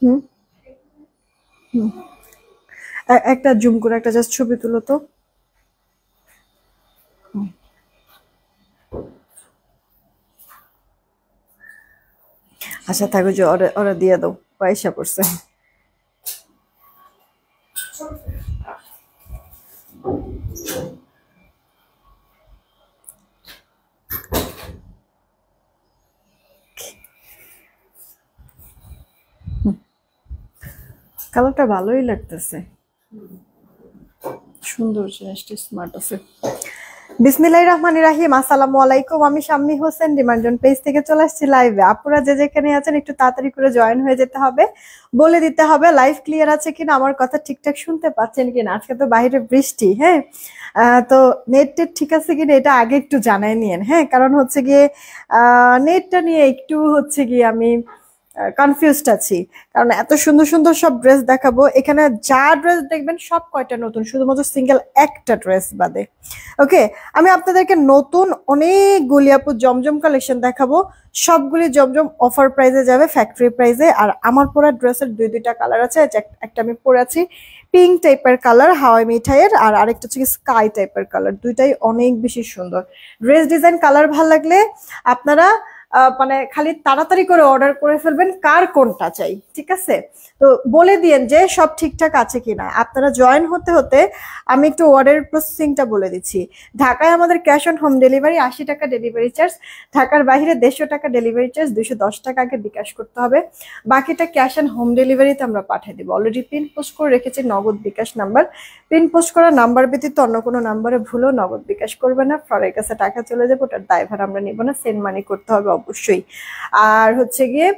হুম হুম একটা জুম করে একটা জাস্ট ছবি তুলো তো। আচ্ছা থাকো, যে ওরা ওরা দিয়ে দাও, পয়সা পড়ছে। কালারটা ভালোই লাগতেছে, সুন্দর জিনিসটা, স্মার্ট আছে। বিসমিল্লাহির রহমানির রহিম, আসসালামু আলাইকুম। আমি শাম্মী হোসেন, ডিমান্ডজন পেজ থেকে চলে আসছি লাইভে। আপুরা যে যেখানে আছেন একটু তাড়াতাড়ি করে জয়েন হয়ে যেতে হবে, বলে দিতে হবে লাইভ ক্লিয়ার আছে কিনা, আমার কথা ঠিকঠাক শুনতে পাচ্ছেন কিনা। আজকে তো বাইরে বৃষ্টি, হ্যাঁ। তো নেট টেট ঠিক আছে কিনা এটা আগে একটু জানাই নিয়েন, হ্যাঁ। কারণ হচ্ছে গিয়ে নেটটা নিয়ে একটু হচ্ছে গিয়ে আমি কনফিউজড আছি। কারণ এত সুন্দর সুন্দর সব ড্রেস দেখাবো, এখানে যা ড্রেস দেখবেন সব কয়টা নতুন, শুধুমাত্র সিঙ্গেল একটা ড্রেস বাদে। ওকে, আমি আপনাদেরকে নতুন অনেকগুলি আপু জমজম কালেকশন দেখাবো। সবগুলি জমজম অফার প্রাইসে যাবে, ফ্যাক্টরি প্রাইসে। আর আমার পরা ড্রেসের দুইটা কালার আছে, একটা আমি পরে আছি পিঙ্ক টাইপের কালার হাওয়াই মিঠাইয়ের, আর আরেকটা হচ্ছে স্কাই টাইপের কালার। দুইটাই অনেক বেশি সুন্দর ড্রেস ডিজাইন। কালার ভাল লাগলে আপনারা মানে খালি তাড়াতাড়ি করে অর্ডার করে ফেলবেন কার কোনটা চাই, ঠিক আছে। তো বলে দিয়েন যে সব ঠিকঠাক আছে কিনা। আপনারা জয়েন হতে হতে আমি একটু অর্ডার প্রসেসিংটা বলে দিচ্ছি। ঢাকায় আমাদের ক্যাশ অন হোম ডেলিভারি, 80 টাকা ডেলিভারি চার্জ। ঢাকার বাইরে 150 টাকা ডেলিভারি চার্জ, 210 টাকা আগে বিকাশ করতে হবে। বাকিটা ক্যাশ অন হোম ডেলিভারিতে আমরা পাঠিয়ে দেবো। অলরেডি পিন পোস্ট করে রেখেছি নগদ বিকাশ নাম্বার। পিন পোস্ট করা নাম্বার ব্যতীত অন্য কোনো নাম্বারে ভুলেও নগদ বিকাশ করবে না, ফ্রডের কাছে টাকা চলে যাবে, ওটার দায়ভার আমরা নিব না। সেন্ড মানি করতে হবে অবশ্যই। আর হচ্ছে গিয়ে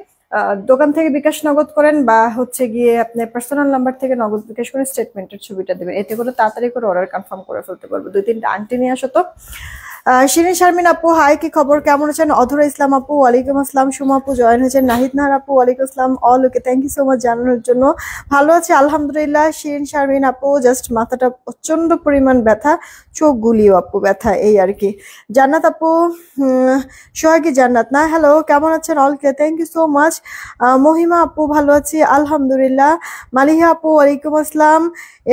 দোকান থেকে বিকাশ নগদ করেন বা হচ্ছে গিয়ে আপনার পার্সোনাল নাম্বার থেকে নগদ বিকাশ করে স্টেটমেন্টের ছবিটা দেবেন, এতে করে তাড়াতাড়ি করে অর্ডার কনফার্ম করে ফেলতে পারবো। 2-3টা আংটি নিয়ে আসো তো। শিরিন শারমিন আপু হাই, কি খবর, কেমন আছেন? অধরা ইসলাম আপু ওয়ালাইকুম আসসালাম। সুমা আপু জয়েন হয়েছেন। নাহিদ নাহার আপু ওয়ালাইকুম আসসালাম। All okay, thank you so much জানানোর জন্য। ভালো আছে আলহামদুলিল্লাহ। শিরিন শারমিন আপু জাস্ট মাথাটা প্রচন্ড পরিমাণ ব্যথা, চোখ গুলিও আপু ব্যথা, এই আর কি। জান্নাত আপু, সোহাগী জান্নাত না, হ্যালো কেমন আছেন? All okay, thank you so much. Mahima আপু ভালো আছি আলহামদুলিল্লাহ। মালিহা আপু ওয়ালাইকুম আসসালাম।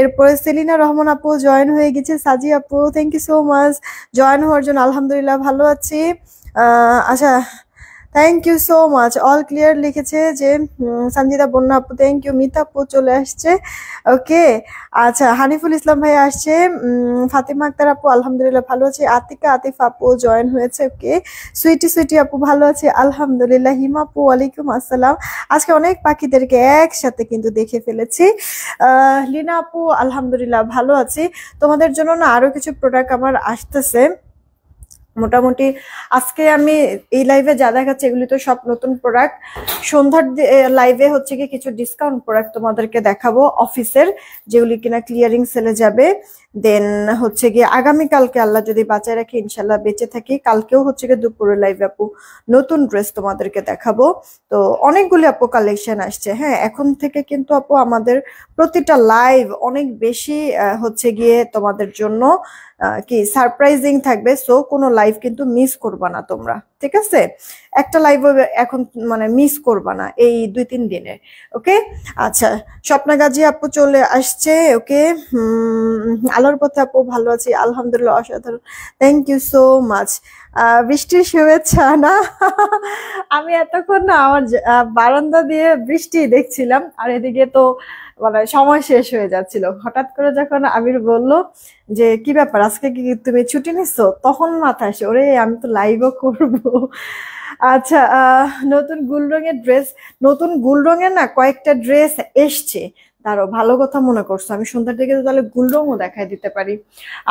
এরপরে সেলিনা রহমান আপু জয়েন হয়ে গেছে। সাজি আপু thank you so much join হওয়ার জন্য। আলহামদুলিল্লাহ ভালো আছি। আচ্ছা, thank you so much. All clear লিখেছে যে সঞ্জিতা বন্যা আপু, থ্যাংক ইউ। মিতা আপু চলে আসছে, ওকে। আচ্ছা, হানিফুল ইসলাম ভাই আসছে। ফাতিমা আক্তার আপু আলহামদুলিল্লাহ ভালো আছে। আতিকা আতিফ আপু জয়েন হয়েছে, ওকে। সুইটি সুইটি আপু ভালো আছে আলহামদুলিল্লাহ। হিমা আপু ওয়ালাইকুম আসসালাম। আজকে অনেক পাখিদেরকে একসাথে কিন্তু দেখে ফেলেছি। লিনা আপু আলহামদুলিল্লাহ ভালো আছি। তোমাদের জন্য না আরো কিছু প্রোডাক্ট আমার আসতেছে মোটামুটি। আজকে আমি এই লাইভে যা দেখাচ্ছি এগুলি তো সব নতুন প্রোডাক্ট। সন্ধ্যার লাইভে হচ্ছে কি কিছু ডিসকাউন্ট প্রোডাক্ট তোমাদেরকে দেখাবো অফিসের, যেগুলি কিনা ক্লিয়ারিং সেলে যাবে। দেন হচ্ছে গিয়ে আগামীকালকে আল্লাহ যদি বাঁচায় রাখি ইনশাল্লাহ বেঁচে থাকি, কালকেও হচ্ছে গিয়ে দুপুরে লাইভে আপু নতুন ড্রেস তোমাদেরকে দেখাবো। তো অনেকগুলি আপু কালেকশন আসছে, হ্যাঁ। এখন থেকে কিন্তু আপু আমাদের প্রতিটা লাইভ অনেক বেশি হচ্ছে গিয়ে তোমাদের জন্য কি সারপ্রাইজিং থাকবে। সো কোনো লাইভ কিন্তু মিস করবা না তোমরা, ঠিক আছে। একটা লাইভ এখন মানে মিস করবা না এই 2-3 দিনে, ওকে। আচ্ছা, স্বপ্না গাজী আপু চলে আসছে, ওকে। আলোর পথে আপু ভালো আছি আলহামদুলিল্লাহ, অসাধারণ, থ্যাংক ইউ সো মাচ। বৃষ্টির শুভেচ্ছা না আমি এতক্ষণ না আমার বারান্দা দিয়ে বৃষ্টি দেখছিলাম, আর এদিকে তো মানে সময় শেষ হয়ে যাচ্ছিল। হঠাৎ করে যখন আমির বলল যে কি ব্যাপার আজকে কি তুমি ছুটি নিচ্ছ, তখন মাথায় আসে ওরে আমি তো লাইভও করব। আচ্ছা, নতুন গুল রঙের ড্রেস, নতুন গুল রঙের না কয়েকটা ড্রেস এসছে। তারও ভালো কথা মনে করছো, আমি সন্ধ্যার দিকে তো তাহলে গুল রঙও দেখাই দিতে পারি।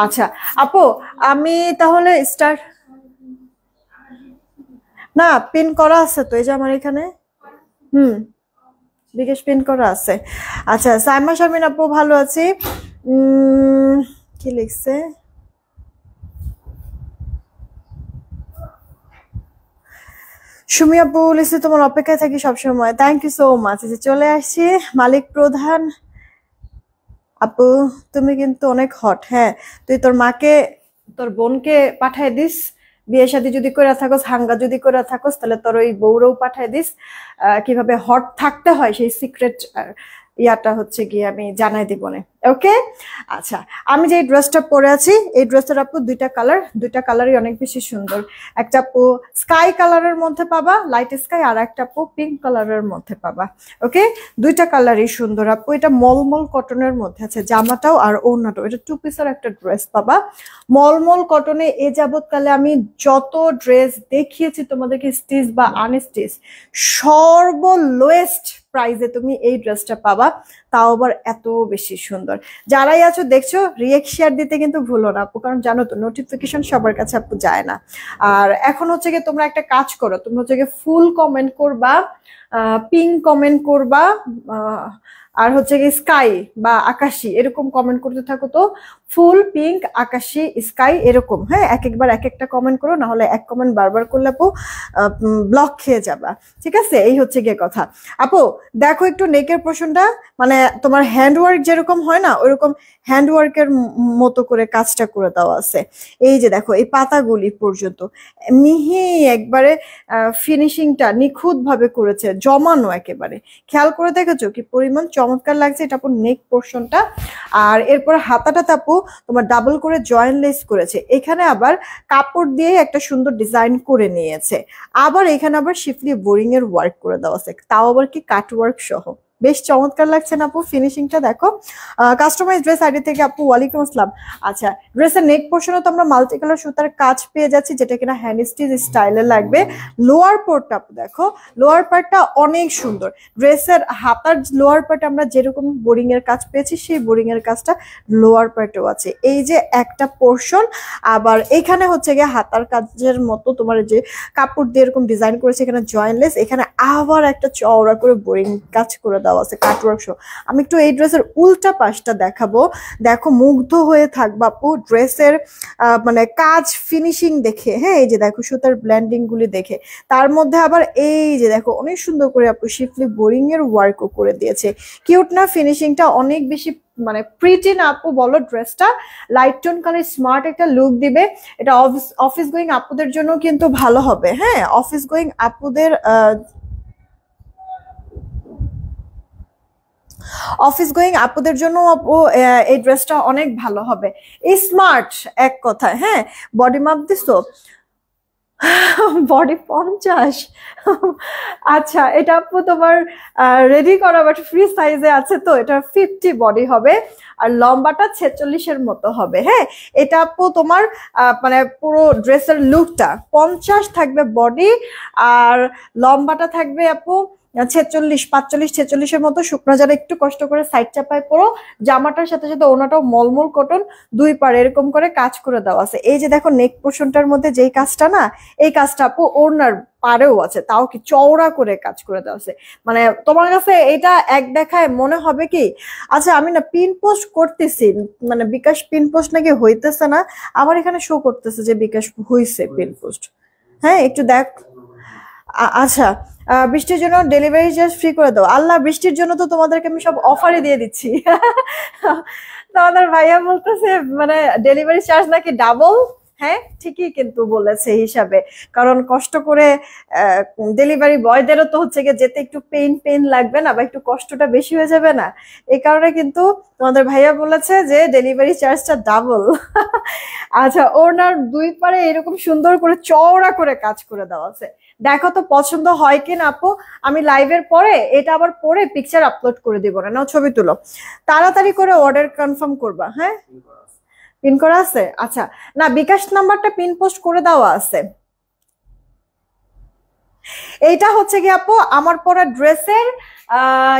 আচ্ছা আপু, আমি তাহলে স্টার্ট, না পিন করা আছে তো এই যে আমার এখানে, হুম বিকাশ পিন করা আছে। আচ্ছা, সাইমা শারমিন আপু ভালো আছি। কি লিখছে, সুমি আপু লিখছে তোমার অপেক্ষায় থাকি সবসময়, থ্যাংক ইউ সো মাচ। যে চলে আসছি। মালিক প্রধান আপু তুমি কিন্তু অনেক হট, হ্যাঁ। তুই তোর মাকে তোর বোনকে পাঠায় দিস, বিয়ে শাদী যদি করে থাকোস, হাঙ্গা যদি করে থাকোস, তাহলে তোর ওই বউরেও পাঠায় দিস কিভাবে হট থাকতে হয় সেই সিক্রেট ইয়াটা হচ্ছে গিয়ে আমি জানাই দিব না। ওকে, আচ্ছা আমি যে ড্রেসটা পরে আছি এই ড্রেসটার আপু দুইটা কালারই অনেক বেশি সুন্দর। একটা আপু স্কাই কালারের মধ্যে পাবা, লাইট স্কাই, আর একটা আপু পিঙ্ক কালারের মধ্যে পাবা। ওকে, দুইটা কালারই সুন্দর আপু। এটা মলমল কটনের মধ্যে আছে জামাটাও আর ওড়নাটাও। এটা 2 পিসের একটা ড্রেস পাবা মলমল কটনে। এ যাবৎকালে আমি যত ড্রেস দেখিয়েছি তোমাদেরকে স্টিচ বা আনস্টিচ, সর্বলোয়েস্ট প্রাইসে তুমি এই ড্রেসটা পাবা, তাও আবার এত বেশি সুন্দর। যারাই আছো দেখছো রিয়েক্ট শেয়ার দিতে কিন্তু ভুলো না আপু, কারণ জানো তো নোটিফিকেশন সবার কাছে আপু যায় না। আর এখন হচ্ছে গিয়ে তোমরা একটা কাজ করো, তোমরা হচ্ছে গিয়ে ফুল কমেন্ট করবা, পিঙ্ক কমেন্ট করবা, আর হচ্ছে গিয়ে স্কাই বা আকাশি এরকম কমেন্ট করতে থাকো। তো ফুল, পিঙ্ক, আকাশি, স্কাই এরকম, হ্যাঁ একবার এক একটা কমেন্ট করো, না হলে এক কমেন্ট বারবার করলে আপু ব্লক খেয়ে যাবা। ঠিক আছে, এই হচ্ছে গিয়ে কথা। আপু দেখো একটু নেকের পোর্শনটা, মানে তোমার হ্যান্ডওয়ার্ক যেরকম হয় না ওইরকম হ্যান্ডওয়ার্কের মতো করে কাজটা করে দেওয়া আছে। এই যে দেখো এই পাতাগুলি পর্যন্ত মিহি একবারে ফিনিশিংটা নিখুঁত ভাবে করেছে, জমানো একেবারে। খেয়াল করে দেখেছো কি পরিমাণ চমৎকার লাগছে এটা আপু নেক পোর্শনটা। আর এরপর হাতাটা আপু তোমার ডাবল করে জয়েন্ট লেস করেছে, এখানে আবার কাপড় দিয়ে একটা সুন্দর ডিজাইন করে নিয়েছে, আবার এখানে আবার শিফলি বোরিং এর ওয়ার্ক করে দেওয়া আছে, তাও আবার কি কাট ওয়ার্ক সহ। বেশ চমৎকার লাগছে না আপু ফিনিশিংটা? দেখো কাস্টমাইজ ড্রেস আইডি থেকে আপু ওয়ালাইকুম আসসালাম। আচ্ছা ড্রেসের নেক পোর্শনে তো আমরা মাল্টি কালার সুতার কাজ পেয়ে যাচ্ছি, যেটা কিনা হ্যান্ড স্টিচ স্টাইলে লাগবে। লোয়ার পার্টটা আপু দেখো, লোয়ার পার্টটা অনেক সুন্দর। ড্রেসের হাতার লোয়ার পার্টে আমরা যেরকম বোরিং এর কাজ পেয়েছি সেই বোরিং এর কাজটা লোয়ার পার্টেও আছে। এই যে একটা পোর্শন, আবার এখানে হচ্ছে গিয়ে হাতার কাজের মতো তোমার যে কাপড় দিয়ে এরকম ডিজাইন করেছে, এখানে জয়েন্টলেস, এখানে আবার একটা চওড়া করে বোরিং কাজ করে দেওয়া আছে কাটওয়ার্ক শো। আমি একটু এই ড্রেসের উল্টা পাশটা দেখাবো, দেখো মুগ্ধ হয়ে থাকবা আপু ড্রেসের মানে কাজ ফিনিশিং দেখে। হ্যাঁ এই যে দেখো সুতার ব্ল্যান্ডিং গুলি দেখে, তার মধ্যে আবার এই যে দেখো অনেক সুন্দর করে আপু শিফলি বোরিং এর ওয়ার্কও করে দিয়েছে। কিউট না ফিনিশিংটা? অনেক বেশি মানে প্রিটি না আপু বলো? ড্রেসটা লাইট টোন কালার স্মার্ট একটা লুক দিবে। এটা অফিস গোয়িং আপুদের জন্য কিন্তু ভালো হবে। হ্যাঁ অফিস গোয়িং আপুদের জন্য এই ড্রেসটা অনেক ভালো হবে। স্মার্ট এক কথায়। হ্যাঁ বডি মাপ দিছো? বডি 50। আচ্ছা এটা আপু তোমার রেডি করা বাট ফ্রি সাইজে আছে, তো এটা 50 বডি হবে আর লম্বাটা 46-এর মতো হবে। হ্যাঁ এটা আপু তোমার মানে পুরো ড্রেসের লুকটা 50 থাকবে বডি, আর লম্বাটা থাকবে আপু 46, 45, 46-এর মতো। শুকনো যারা একটু কষ্ট করে সাইড চাপায় পরো। জামাটার সাথে সাথে ওনাটাও মলমল কটন, দুই পারে এরকম করে কাজ করে দেওয়া আছে। এই যে দেখো নেক পোর্শনটার মধ্যে যেই কাজটা না, এই কাজটা আপু ওড়নার পারেও আছে, তাও কি চওড়া করে কাজ করে দেওয়া আছে। মানে তোমার কাছে এটা এক দেখায় মনে হবে কি আচ্ছা আমি না পিন পোস্ট করতেছি, মানে বিকাশ পিন পোস্ট নাকি হইতেছে না, আমার এখানে শো করতেছে যে বিকাশ হইছে পিন পোস্ট। হ্যাঁ একটু দেখ। আচ্ছা বৃষ্টির জন্য ডেলিভারি চার্জ ফ্রি করে দাও। আল্লাহ বৃষ্টির জন্য তো তোমাদেরকে আমি সব অফারে দিয়ে দিচ্ছি। তোমাদের ভাইয়া বলতেছে মানে ডেলিভারি চার্জ নাকি ডাবল। হ্যাঁ ঠিকই কিন্তু বলেছে হিসাবে, কারণ কষ্ট করে ডেলিভারি বয়দেরও তো হচ্ছে গিয়ে যেতে একটু পেইন লাগবে না, বা একটু কষ্টটা বেশি হয়ে যাবে না, এই কারণে কিন্তু তোমাদের ভাইয়া বলেছে যে ডেলিভারি চার্জটা ডাবল। আচ্ছা ওনার দুই পারে এরকম সুন্দর করে চওড়া করে কাজ করে দেওয়া আছে। দেখো তো পছন্দ হয় কিনা আপু। আমি লাইভের পরে এটা আবার পরে পিকচার আপলোড করে দিব, না ছবি তুলো, তাড়াতাড়ি করে অর্ডার কনফার্ম করবা। হ্যাঁ পিন করা আছে? আচ্ছা না বিকাশ নাম্বারটা পিন পোস্ট করে দেওয়া আছে। এইটা হচ্ছে কি আপু আমার পরা ড্রেসের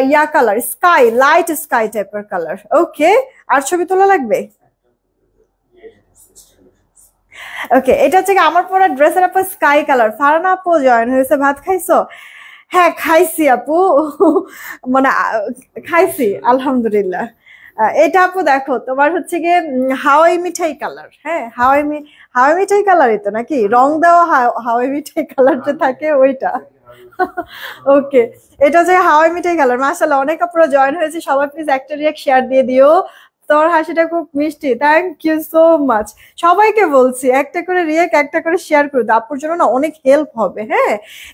ইয়া কালার, স্কাই লাইট স্কাই টাইপের কালার। ওকে আর ছবি তোলা লাগবে? ওকে এটা হচ্ছে আমার পরা ড্রেসের আপু স্কাই কালার। ফারানা আপু জয়েন হয়েছে, ভাত খাইছো? হ্যাঁ খাইছি আপু, মানে খাইছি আলহামদুলিল্লাহ। এটা আপু দেখো তোমার হচ্ছে গিয়ে হাওয়াই মিঠাই কালার। হ্যাঁ হাওয়াই মিঠাই কালারই তো নাকি, রং দেওয়া হাওয়াই মিঠাই কালার যে থাকে ওইটা। ওকে এটা হচ্ছে হাওয়াই মিঠাই কালার। মাশাআল্লাহ অনেক আপুরা জয়েন হয়েছে, সবাই প্লিজ একটা রিয়েক্ট শেয়ার দিয়ে দিও। তোমার হাসিটা খুব মিষ্টি, থ্যাংক ইউ সো মাচ। সবাইকে বলছি একটা করে রিয়েক্ট, একটা করে শেয়ার করে দাও, আপুর জন্য না অনেক হেল্প হবে। হ্যাঁ,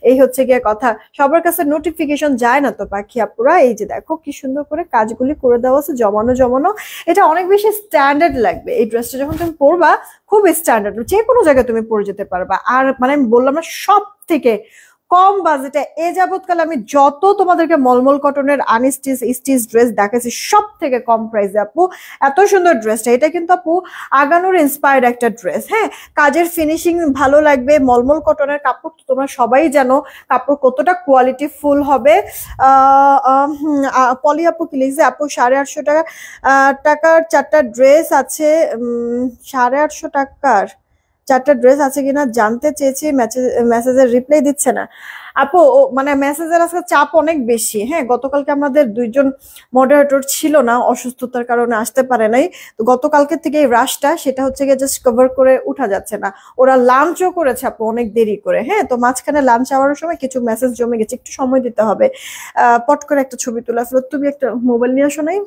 এই হচ্ছে গিয়ে কথা। সবার কাছে নোটিফিকেশন যায় না তো পাখি আপুরা। এই যে দেখো কি সুন্দর করে কাজগুলি করে দেওয়া আছে, জমানো জমানো। এটা অনেক বেশি স্ট্যান্ডার্ড লাগবে। এই ড্রেসটা যখন তুমি পরবা খুব স্ট্যান্ডার্ড, যে কোনো জায়গায় তুমি পরে যেতে পারবা। আর মানে আমি বললাম না, সব থেকে কম বাজেটে এ যাবৎকালে আমি যত তোমাদেরকে মলমল কটনের আনস্টিচ স্টিচ ড্রেস দেখাচ্ছি, সব থেকে কম প্রাইসে আপু এত সুন্দর ড্রেসটা। এটা কিন্তু আপু আগানোর ইন্সপায়ার্ড একটা ড্রেস। হ্যাঁ, কাজের ফিনিশিং ভালো লাগবে। মলমল কটনের কাপড় তোমরা সবাই জানো কাপড় কতটা কোয়ালিটি ফুল হবে। পলি আপু কি লিখছে, আপু 850 টাকা টাকার 4টা ড্রেস আছে। 850 টাকার 4টা ড্রেস আছে কিনা জানতে চেয়েছি, মেসেজের রিপ্লাই দিচ্ছে না আপু। মানে মেসেজের আজকে চাপ অনেক বেশি। হ্যাঁ, গতকালকে আমাদের 2জন মডারেটর ছিল না, অসুস্থতার কারণে আসতে পারে নাই। তো গতকালকে থেকে এই রাশটা সেটা হচ্ছে গিয়ে জাস্ট কভার করে উঠা যাচ্ছে না। ওরা লাঞ্চও করেছে আপু অনেক দেরি করে। হ্যাঁ, তো মাঝখানে লাঞ্চ আওয়ার সময় কিছু মেসেজ জমে গেছে, একটু সময় দিতে হবে। পট করে একটা ছবি তোলা ফেলো। তুমি একটা মোবাইল নিয়ে আসো নাই?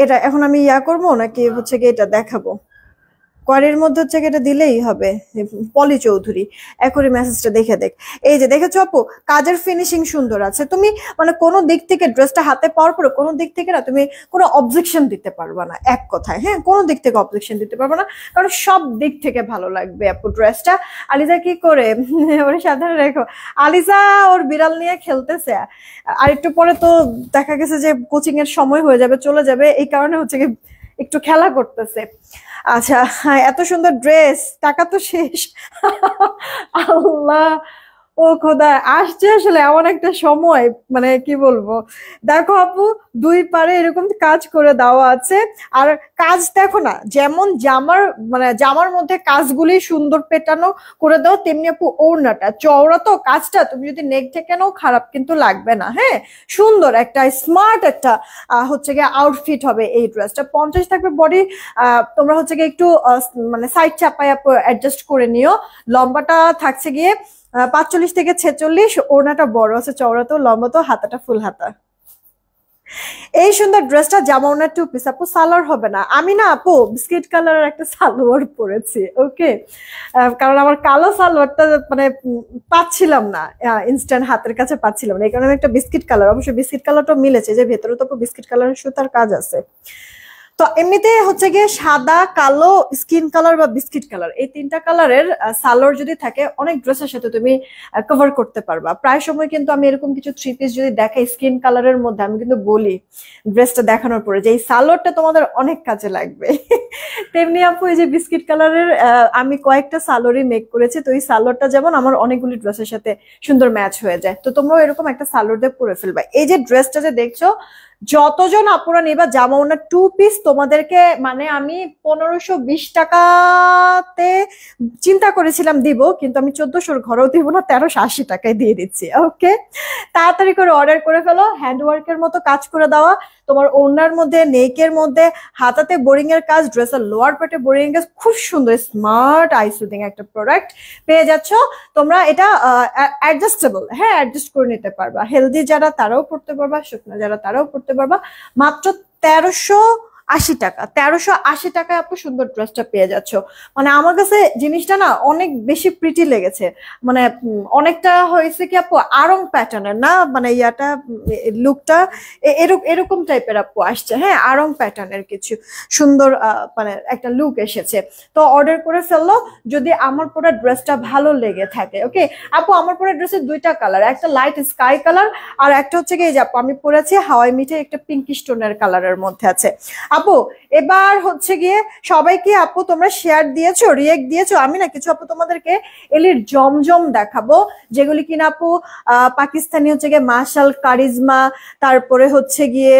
এটা এখন আমি করবো নাকি হচ্ছে গিয়ে এটা দেখাবো? কোয়ারির মধ্যে হচ্ছে এটা দিলেই হবে। পলি চৌধুরী এখনই মেসেজটা দেখে দেখ। এই যে দেখেছো আপু, কাজের ফিনিশিং সুন্দর আছে। তুমি মানে কোনো দিক থেকে ড্রেসটা হাতে পাওয়ার পরে কোনো দিক থেকে না তুমি কোনো অবজেকশন দিতে পারবা না, এক কথায়। হ্যাঁ, কোনো দিক থেকে অবজেকশন দিতে পারবা না, কারণ সব দিক থেকে ভালো লাগবে আপু ড্রেসটা। আলিজা কি করে ওরে সাধারণ রেখো। আলিজা ওর বিড়াল নিয়ে খেলতেছে। আর একটু পরে তো দেখা গেছে যে কোচিং এর সময় হয়ে যাবে, চলে যাবে, এই কারণে হচ্ছে কি একটু খেলা করতেছে। আচ্ছা, এত সুন্দর ড্রেস, টাকা তো শেষ। আল্লাহ, ও খোদা, আসছে আসলে এমন একটা সময়, মানে কি বলবো। দেখো আপু, দুই পারে এরকম কাজ করে দেওয়া আছে। আর কাজ দেখো না, যেমন জামার মানে জামার মধ্যে কাজগুলি সুন্দর পেটানো করে দাও, তেমনি আপু ওড়নাটা চওড়া, তো কাজটা তুমি যদি নেক থেকে নাও খারাপ কিন্তু লাগবে না। হ্যাঁ, সুন্দর একটা স্মার্ট একটা হচ্ছে গিয়ে আউটফিট হবে এই ড্রেসটা। 50 থাকবে বডি, তোমরা হচ্ছে গিয়ে একটু মানে সাইড চাপায় অ্যাডজাস্ট করে নিও। লম্বাটা থাকছে গিয়ে 45 থেকে 46। ওড়নাটা বড় আছে, চওড়া তো, লম্বা তো, হাতাটা ফুল হাতা। এই সুন্দর ড্রেসটা জামা ওড়না 2 পিস আপু, সালোয়ার হবে না। আমি না আপু বিস্কিট কালারের একটা সালোয়ার পরেছি, ওকে, কারণ আমার কালো সালোয়ারটা মানে পাচ্ছিলাম না, ইনস্ট্যান্ট হাতের কাছে পাচ্ছিলাম না, এই কারণে আমি একটা বিস্কিট কালার, অবশ্যই বিস্কিট কালারটা মিলেছে, যে ভেতরে তো বিস্কিট কালারের সুতার কাজ আছে। তো এমনিতে হচ্ছে গিয়ে সাদা, কালো, স্কিন কালার বা বিস্কিট কালার, এই 3টা কালারের সালোয়ার যদি থাকে অনেক ড্রেসের সাথে তুমি কভার করতে পারবা। প্রায় সময় কিন্তু আমি এরকম কিছু 3 পিস যদি দেখাই স্কিন কালারের মধ্যে, আমি কিন্তু বলি ড্রেসটা দেখানোর পরে যে এই সালোয়ারটা তোমাদের অনেক কাজে লাগবে। তেমনি আপু এই যে বিস্কিট কালারের আমি কয়েকটা সালোয়ারই মেক করেছি, তো এই সালোয়ারটা যেমন আমার অনেকগুলি ড্রেসের সাথে সুন্দর ম্যাচ হয়ে যায়। তো তোমরাও এরকম একটা সালোয়ার দিয়ে পরে ফেলবা। এই যে ড্রেসটা যে দেখছো, যতজন আপুরা নিবা জামা ওড়না 2 পিস, তোমাদেরকে মানে আমি 1520 টাকাতে চিন্তা করেছিলাম দিব, কিন্তু আমি 1400 ঘরেও দিব না, 1380 টাকায় দিয়ে দিচ্ছি। ওকে, তাড়াতাড়ি করে অর্ডার করে ফেলো। হ্যান্ডওয়ার্কের মতো কাজ করে দেওয়া, তোমার ওড়নার মধ্যে, নেকের মধ্যে, হাতাতে বোরিং এর কাজ, ড্রেসের লোয়ার পার্টে বোরিং এর কাজ, খুব সুন্দর স্মার্ট আই সুদিং একটা প্রোডাক্ট পেয়ে যাচ্ছ তোমরা। এটা অ্যাডজাস্টেবল, হ্যাঁ, অ্যাডজাস্ট করে নিতে পারবা। হেলদি যারা তারাও পড়তে পারবা, শুকনো যারা তারাও পড়তে পারবা। মাত্র 1380 টাকা, 1380 টাকায় আপু সুন্দর ড্রেসটা পেয়ে যাচ্ছ। মানে আমার কাছে জিনিসটা না অনেক বেশি প্রিটি লেগেছে। মানে অনেকটা হয়েছে কি আপু আরং প্যাটার্নের, না মানে লুকটা এরকম টাইপের আপু আসছে। হ্যাঁ, আরং প্যাটার্নের কিছু সুন্দর মানে একটা লুক এসেছে। তো অর্ডার করে ফেললো যদি আমার পরা ড্রেসটা ভালো লেগে থাকে। ওকে আপু, আমার পরা ড্রেসের 2টা কালার, একটা লাইট স্কাই কালার আর একটা হচ্ছে কি, এই যে আপু আমি পরেছি হাওয়াই মিঠে একটা পিঙ্ক স্টোনের কালারের মধ্যে আছে। আপু এবার হচ্ছে গিয়ে সবাইকে আপু তোমরা শেয়ার দিয়েছো, রিয়েক্ট দিয়েছো। আমি না কিছু আপু তোমাদেরকে এলির জমজম দেখাবো, যেগুলি কিনা আপু পাকিস্তানি হচ্ছে গিয়ে মাশাল, কারিজমা, তারপরে হচ্ছে গিয়ে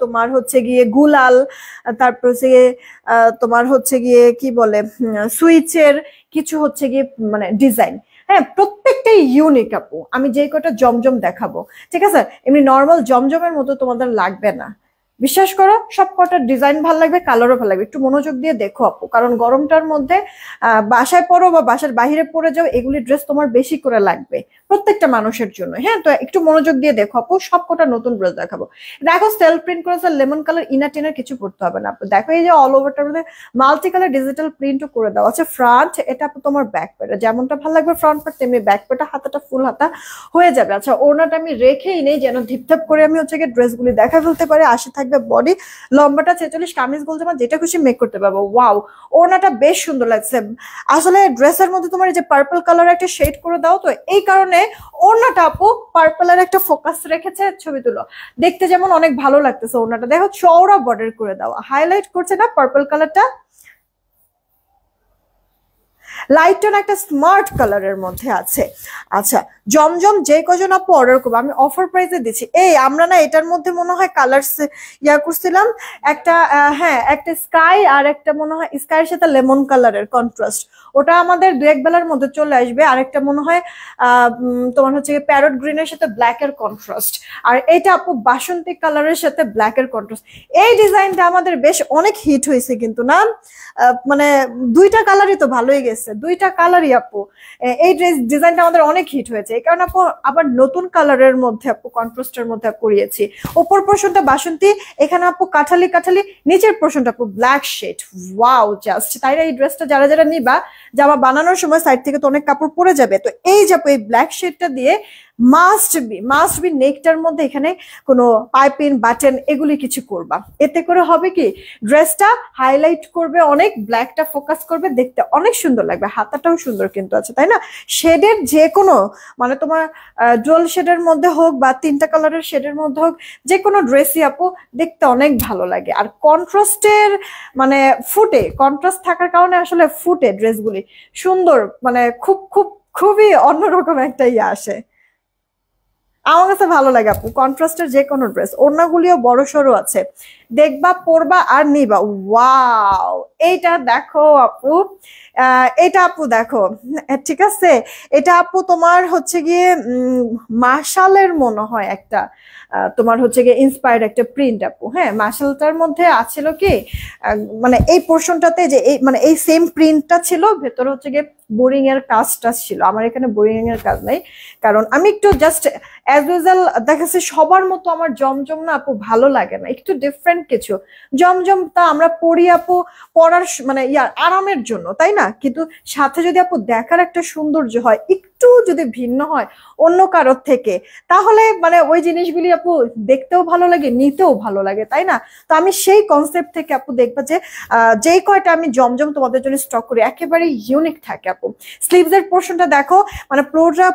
তোমার হচ্ছে গিয়ে গুলাল, তারপর হচ্ছে গিয়ে তোমার হচ্ছে গিয়ে কি বলে সুইচের কিছু হচ্ছে গিয়ে মানে ডিজাইন। হ্যাঁ, প্রত্যেকটাই ইউনিক আপু। আমি যে কটা জমজম দেখাবো, ঠিক আছে, এমনি নর্মাল জমজমের মতো তোমাদের লাগবে না, বিশ্বাস করো সবকটা ডিজাইন ভালো লাগবে, কালারও ভালো লাগবে। একটু মনোযোগ দিয়ে দেখো আপু, কারণ গরমটার মধ্যে বাসায় পরো বা বাসার বাইরে পরে যাও, এগুলি ড্রেস তোমার বেশি করে লাগবে প্রত্যেকটা মানুষের জন্য। হ্যাঁ, তো একটু মনোযোগ দিয়ে দেখো আপু, সবকটা নতুন ড্রেস দেখাবো। দেখো সেলফ প্রিন্ট করেছে, লেমন কালার, ইনার টিনার কিছু পড়তে হবে না আপু। দেখো এই যে অল ওভারটার মধ্যে মাল্টি কালার ডিজিটাল প্রিন্টও করে দেওয়া আছে। ফ্রন্ট এটা আপু তোমার ব্যাক পার্ট, যেমনটা ভালো লাগবে ফ্রন্ট পার্ট তেমনি ব্যাক পার্ট, হাতাটা ফুল হাতা হয়ে যাবে। আচ্ছা, ওড়নাটা আমি রেখেই নেই যেন ধিপধাপ করে আমি হচ্ছে ড্রেসগুলি দেখা ফেলতে পারি। আসে থাকবে বডি, লম্বাটা 46, কামিজ গোল জামা যেটা খুশি মেক করতে পারবো। ওয়াও, ওড়নাটা বেশ সুন্দর লাগছে। আসলে ড্রেসের মধ্যে তোমার এই যে পার্পল কালার একটা শেড করে দাও, তো এই কারণে ওড়নাটা আপু পার্পলের একটা ফোকাস রেখেছে। ছবি তুলো, দেখতে যেমন অনেক ভালো লাগতেছে। ওড়নাটা দেখো চওড়া বর্ডার করে দাও, হাইলাইট করছে না পার্পল কালারটা, লাইট টোন একটা স্মার্ট কালারের মধ্যে আছে। আচ্ছা, জমজম যে কজন আপু অর্ডার করবো আমি অফার প্রাইসে দিচ্ছি। এই আমরা না এটার মধ্যে মনে হয় কালার ইয়া করছিলাম একটা, হ্যাঁ একটা স্কাই আর একটা মনে হয় স্কাইয়ের সাথে লেমন কালারের কন্ট্রাস্ট, ওটা আমাদের দু এক বেলার মধ্যে চলে আসবে। আর একটা মনে হয় তোমার হচ্ছে প্যারট গ্রিনের সাথে ব্ল্যাক এর কন্ট্রাস্ট, আর এটা আপু বাসন্তী কালারের সাথে ব্ল্যাক এর কন্ট্রাস্ট। এই ডিজাইনটা আমাদের বেশ অনেক হিট হয়েছে কিন্তু না, মানে দুইটা কালারই তো ভালোই গেছে, দুইটা কালারই আপু এই ডিজাইনটা আমাদের অনেক হিট হয়েছে। এই কারণে আপু আবার নতুন কালারের মধ্যে আপু কন্ট্রাস্টের মধ্যে করিয়েছি। ওপর পোর্শনটা বাসন্তী, এখানে আপু কাঠালি কাঠালি, নিচের পোর্শনটা আপু ব্ল্যাক শেড। ওয়াও জাস্ট, তাই না? এই ড্রেসটা যারা যারা নিবা, জামা বানানোর সময় সাইড থেকে তো অনেক কাপড় পরে যাবে, তো এই যে আপু এই ব্ল্যাক শেডটা দিয়ে মাস্ট বি নেকটার মধ্যে এখানে কোনো পাইপিং বাটন এগুলি কিছু করবা। এতে করে হবে কি ড্রেসটা হাইলাইট করবে অনেক, ব্ল্যাকটা ফোকাস করবে, দেখতে অনেক সুন্দর লাগবে। হাতাটাও সুন্দর কিন্তু আছে, তাই না? শেডের যে কোনো মানে তোমার ডুয়াল শেডের মধ্যে হোক বা তিনটা কালারের শেডের মধ্যে হোক, যে কোনো ড্রেসই আপু দেখতে অনেক ভালো লাগে। আর কন্ট্রাস্টের মানে ফুটে, কন্ট্রাস্ট থাকার কারণে আসলে ফুটে ড্রেসগুলি সুন্দর, মানে খুবই অন্যরকম একটা ইয়ে আসে। আমার কাছে ভালো লাগে আপু কন্ট্রাস্টের যে কোনো ড্রেস। ওড়নাগুলিও বড় সড়ো আছে, দেখবা পরবা আর নিবা। ওয়াও, এইটা দেখো আপু, এটা আপু দেখো, ঠিক আছে, এটা আপু তোমার হচ্ছে গিয়ে মার্শালের মনে হয় একটা তোমার হচ্ছে গিয়ে ইন্সপায়ার্ড একটা প্রিন্ট আপু। হ্যাঁ, মার্শালটার মধ্যে আছিল কি মানে এই পোর্শনটাতে যে এই মানে এই সেম প্রিন্টটা ছিল, ভেতরে হচ্ছে গিয়ে বোরিং এর কাজটা ছিল। আমার এখানে বোরিং এর কাজ নাই, কারণ আমি একটু জাস্ট অ্যাজ ইউজুয়াল দেখাচ্ছে সবার মতো আমার জমজম না আপু ভালো লাগে না, একটু ডিফারেন্ট কিছু। জমজমটা আমরা পরি আপু পরার মানে ইয়ার আরামের জন্য, তাই না? কিন্তু সাথে যদি আপু দেখার একটা সৌন্দর্য হয়, একটু যদি ভিন্ন হয় অন্য কারোর থেকে, তাহলে মানে ওই জিনিসগুলি আপু দেখতেও ভালো লাগে, নিতেও ভালো লাগে, তাই না? তো আমি সেই কনসেপ্ট থেকে আপু দেখবা যে যেই কয়টা আমি জমজম তোমাদের জন্য স্টক করি একেবারে ইউনিক থাকে আপু। স্লিভস এর পোর্শনটা দেখো, মানে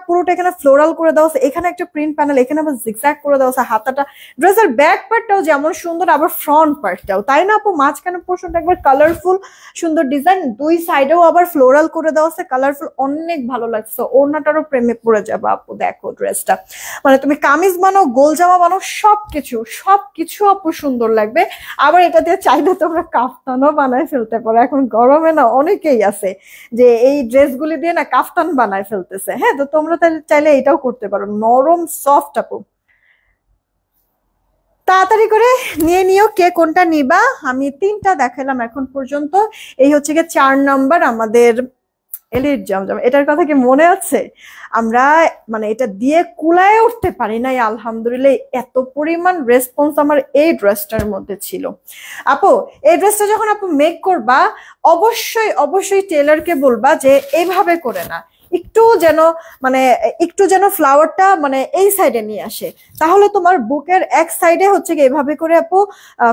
পুরোটা এখানে ফ্লোরাল করে দেওয়া আছে, এখানে একটা প্রিন্ট প্যানেল, এখানে আবার জিগজ্যাগ করে দেওয়া আছে। হাতাটা, ড্রেসের ব্যাক পার্টটাও যেমন সুন্দর আবার ফ্রন্ট পার্টটাও, তাই না আপু? মাঝখানে পোর্শনটা একবার কালারফুল সুন্দর ডিজাইন, দুই সাইডেও আবার ফ্লোরাল করে দেওয়া আছে, কালারফুল, অনেক ভালো লাগছে। ওড়নাটারও প্রেমে পড়ে যাবে আপু। দেখো ড্রেসটা, মানে তুমি কামিজ বানো, গোল জামা বানো, সবকিছু আপু সুন্দর লাগবে। আবার এটা দিয়ে চাইলে তোমরা কাফতানও বানায় ফেলতে পারো। এখন গরমে না অনেকেই আছে যে এই ড্রেসগুলি দিয়ে না কাফতান বানায় ফেলতেছে। হ্যাঁ, তো তোমরা চাইলে এটাও করতে পারো, নরম সফট আপু। তাড়াতাড়ি করে নিয়ে নিও, কে কোনটা নিবা। আমি তিনটা দেখালাম এখন পর্যন্ত। এই হচ্ছে গিয়ে 4 নাম্বার আমাদের এলিট জমজম। এটার কথা কি মনে আছে? আমরা মানে এটা দিয়ে কুলায় উঠতে পারি নাই, আলহামদুলিল্লাহ এত পরিমাণ রেসপন্স আমার এই ড্রেসটার মধ্যে ছিল। আপু এই ড্রেসটা যখন আপু মেক করবা, অবশ্যই টেলারকে বলবা যে এইভাবে করে না, একটু যেন ফ্লাওয়ারটা মানে এই সাইডে নিয়ে আসে, তাহলে তোমার বুকের এক সাইডে হচ্ছে গিয়ে এভাবে করে আপু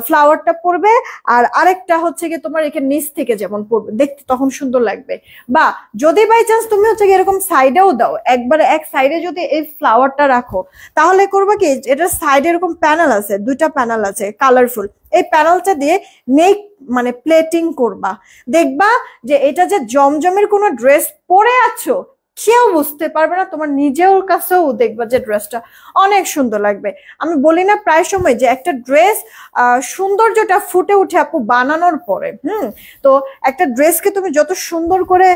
ফ্লাওয়ারটা পড়বে, আর আরেকটা হচ্ছে গিয়ে তোমার এখানে নিচ থেকে যেমন পড়বে, দেখতে তখন সুন্দর লাগবে। বা যদি বাই চান্স তুমি হচ্ছে গিয়ে এরকম সাইডেও দাও, একবারে এক সাইডে যদি এই ফ্লাওয়ারটা রাখো, তাহলে করবে কি এটার সাইডে এরকম প্যানেল আছে, দুইটা প্যানেল আছে কালারফুল, এই প্যানেলটা দিয়ে নেক মানে প্লেটিং করবা, দেখবা যে এটা যে জমজমের কোনো ড্রেস পরে আছো কেউ বুঝতে পারবে না, তোমার নিজের কাছেও দেখবা যে ড্রেসটা অনেক সুন্দর লাগবে। আমি বলি না প্রায় সময় যে একটা ড্রেস সৌন্দর্যটা ফুটে উঠে আপু বানানোর পরে। তো একটা ড্রেসকে তুমি যত সুন্দর করে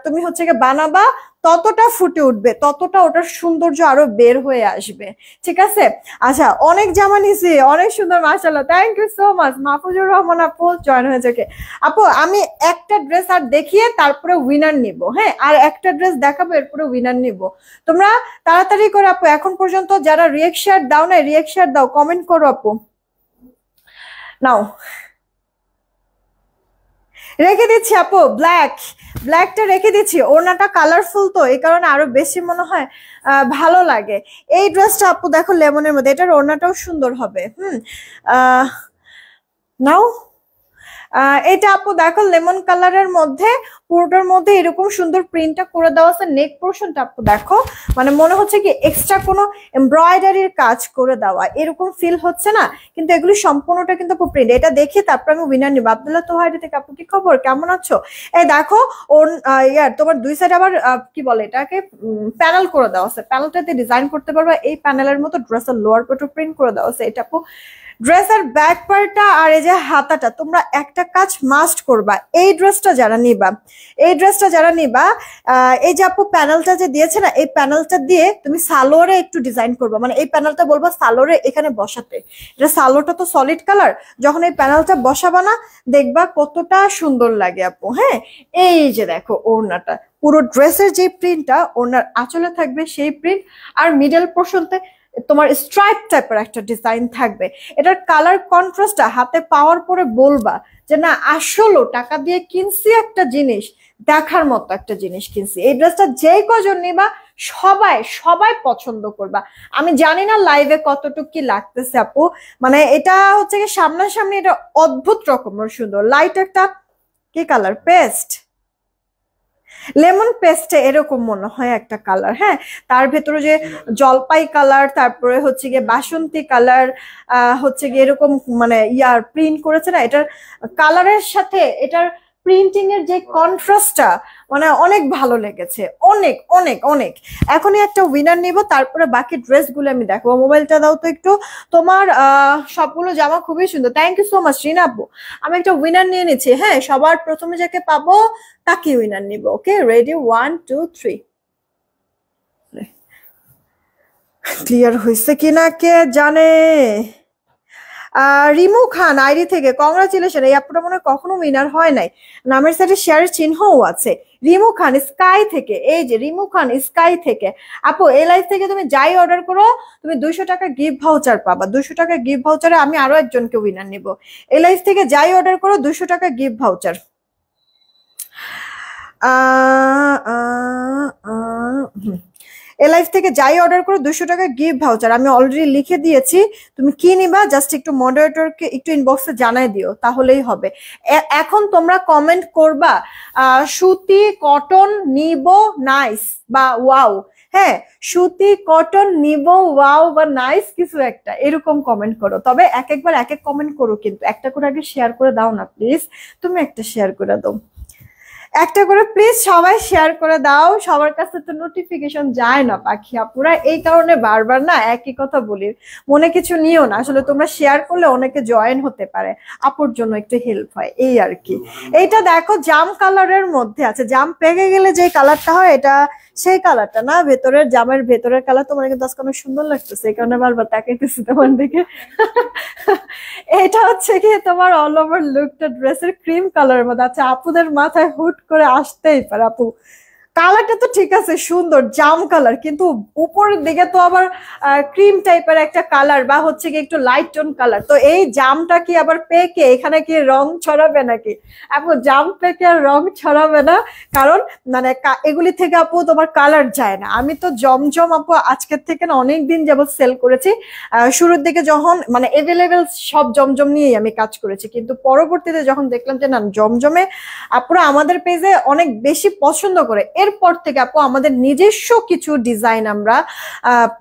তুমি হচ্ছে গিয়ে বানাবা, ততটা ফুটে উঠবে, ততটা ওটার সৌন্দর্য আরো বের হয়ে আসবে। ঠিক আছে, আচ্ছা অনেক জামা নিছি, অনেক সুন্দর, মাশাআল্লাহ, thank you so much. Mahfuzur Rahman আপু জয়েন হয়েছে। আপু আমি একটা ড্রেস আর দেখিয়ে তারপরে উইনার নিব, হ্যাঁ, আর একটা ড্রেস দেখাবো এরপরে উইনার নিব। তোমরা তাড়াতাড়ি করে আপু, এখন পর্যন্ত যারা রিয়েকশন দাও না, রিয়েকশন দাও, কমেন্ট করো আপু। নাও রেখে দিচ্ছি আপু, ব্ল্যাকটা রেখে দিচ্ছি, ওড়নাটা কালারফুল তো এই কারণে আরো বেশি মনে হয় ভালো লাগে। এই ড্রেসটা আপু দেখো লেমনের মধ্যে, এটার ওড়নাটাও সুন্দর হবে। নাও এটা আপু দেখো লেমন কালারের মধ্যে, পুরোটার মধ্যে এরকম সুন্দর প্রিন্টটা করে দেওয়া আছে। নেক পোর্শনটা আপু দেখো, মানে মনে হচ্ছে কি এক্সট্রা কোনো এমব্রয়ডারির কাজ করে দেওয়া, এরকম ফিল হচ্ছে না, কিন্তু এগুলি সম্পূর্ণটা কিন্তু আপু প্রিন্ট। এটা দেখি তারপর আমি উইনার নিব। আব্দুল্লাহ তোহাইরি থেকে আপু কি খবর, কেমন আছো? এই দেখো ওর তোমার দুই সাইড আবার কি বলে এটাকে, প্যানেল করে দেওয়া আছে, প্যানেলটাতে ডিজাইন করতে পারবা। এই প্যানেলের মতো ড্রেসের লোয়ার পার্টও প্রিন্ট করে দেওয়া আছে। এটা আপু ড্রেসের ব্যাক পার্টটা আর এই যে হাতাটা, তোমরা একটা কাজ মাস্ট করবা। এই ড্রেসটা যারা নিবা, এই যে আপু প্যানেলটা যে দিয়েছে না, এই প্যানেলটা দিয়ে তুমি সালোয়ারে একটু ডিজাইন করবা, মানে এই প্যানেলটা বলবা সালোয়ারে এখানে বসাতে। এটা সালোয়ারটা তো সলিড কালার, যখন এই প্যানেলটা বসাবা না দেখবা কতটা সুন্দর লাগে আপু। হ্যাঁ, এই যে দেখো ওড়নাটা, পুরো ড্রেসের যে প্রিন্টটা ওড়নার আঁচলে থাকবে সেই প্রিন্ট, আর মিডল পোর্শনতে তোমার স্ট্রাইপ টাইপের একটা ডিজাইন থাকবে। এটার কালার কন্ট্রাস্টটা হাতে পাওয়ার পরে বলবা যে না আসলে টাকা দিয়ে কিনছি একটা জিনিস, দেখার মতো একটা জিনিস কিনছি। এই ড্রেসটা যেই কজন নিবা সবাই পছন্দ করবা। আমি জানি না লাইভে কতটুকু কি লাগতেছে আপু, মানে এটা হচ্ছে কি সামনাসামনি এটা অদ্ভুত রকমের সুন্দর। লাইট একটা কি কালার, পেস্ট, লেমন পেস্টে এরকম মনে হয় একটা কালার। হ্যাঁ, তার ভেতরে যে জলপাই কালার, তারপরে হচ্ছে গিয়ে বাসন্তী কালার, হচ্ছে গিয়ে এরকম মানে ইয়ার প্রিন্ট করেছে না, এটার কালারের সাথে এটার প্রিন্টিং এর যে কন্ট্রাস্টটা মানে অনেক ভালো লেগেছে, অনেক অনেক অনেক। এখনই একটা উইনার নিব, তারপরে বাকি ড্রেসগুলো আমি দেখবো। মোবাইলটা দাও তো একটু। তোমার সবগুলো জামা খুবই সুন্দর, থ্যাংক ইউ সো মাচ রিনা আপু। আমি একটা উইনার নিয়ে নিচ্ছি। হ্যাঁ, সবার প্রথমে যাকে পাবো তাকে উইনার নিব। ওকে, রেডি, 1 2 3। ক্লিয়ার হয়েছে কিনা কে জানে। রিমু খান আইডি থেকে কংগ্রাচুলেশন। এই আপুটা মনে হয় কখনো উইনার হয় নাই, নামের সাথে শেয়ারের চিহ্নও আছে। রিমু খান স্কাই থেকে, এই যে রিমু খান স্কাই থেকে। আপু এই লাইভ থেকে তুমি যাই অর্ডার করো তুমি 200 টাকা গিফট ভাউচার পাবা। 200 টাকা গিফট ভাউচারে আমি আরো একজনকে উইনার নিব। এই লাইভ থেকে যাই অর্ডার করো 200 টাকা গিফট ভাউচার। এই লাইভ থেকে যাই অর্ডার করো 200 টাকা গিফট ভাউচার। আমি অলরেডি লিখে দিয়েছি, তুমি কি নিবা জাস্ট একটু মডারেটরকে একটু ইনবক্সে জানাই দিও, তাহলেই হবে। এখন তোমরা কমেন্ট করবা সুতি কটন নিব নাইস বা ওয়াও। হ্যাঁ, সুতি কটন নিব ওয়াও বা নাইস কিছু একটা এরকম কমেন্ট করো। তবে একবার এক এক কমেন্ট করো, কিন্তু একটা করে আগে শেয়ার করে দাও না প্লিজ। তুমি একটা শেয়ার করে দাও, একটা করে প্লিজ সবাই শেয়ার করে দাও। সবার কাছে তো নোটিফিকেশন যায় না পাখি আপুরা, এই কারণে বারবার না একই কথা বলি। মনে কিছু নিও না, আসলে তোমরা শেয়ার করলে অনেকে জয়েন হতে পারে, আপুর জন্য একটু হেল্প হয় এই আর কি। এইটা দেখো জাম কালারের মধ্যে আছে, জাম পেকে গেলে যে কালারটা হয় এটা সেই কালারটা না, ভেতরের জামের ভেতরের কালার। তোমার কিন্তু আজকে অনেক সুন্দর লাগতেছে, এই কারণে বারবার তাকাইতেছি তোমার দিকে। এটা হচ্ছে কি তোমার অল ওভার লুকটা ড্রেসের ক্রিম কালারের মধ্যে। আচ্ছা, আপুদের মাথায় হুট করে আসতেই পারে আপু কালারটা তো ঠিক আছে সুন্দর জাম কালার, কিন্তু উপরের দিকে তো আবার ক্রিম টাইপের একটা কালার বা হচ্ছে কি একটু লাইট টোন কালার। তো এই জামটা কি আবার পেকে এখানে কি রং ছড়াবে নাকি? আপু জাম পেকে আর রং ছড়াবে না, কারণ মানে এগুলি থেকে আপু তোমার কালার যায় না। আমি তো জমজম আপু আজকের থেকে না অনেকদিন যাবত সেল করেছি। শুরুর দিকে যখন মানে এভেলেবেল সব জমজম নিয়েই আমি কাজ করেছি, কিন্তু পরবর্তীতে যখন দেখলাম যে না জমজমে আপুরা আমাদের পেজে অনেক বেশি পছন্দ করে, এরপর থেকে আপু আমাদের নিজস্ব কিছু ডিজাইন আমরা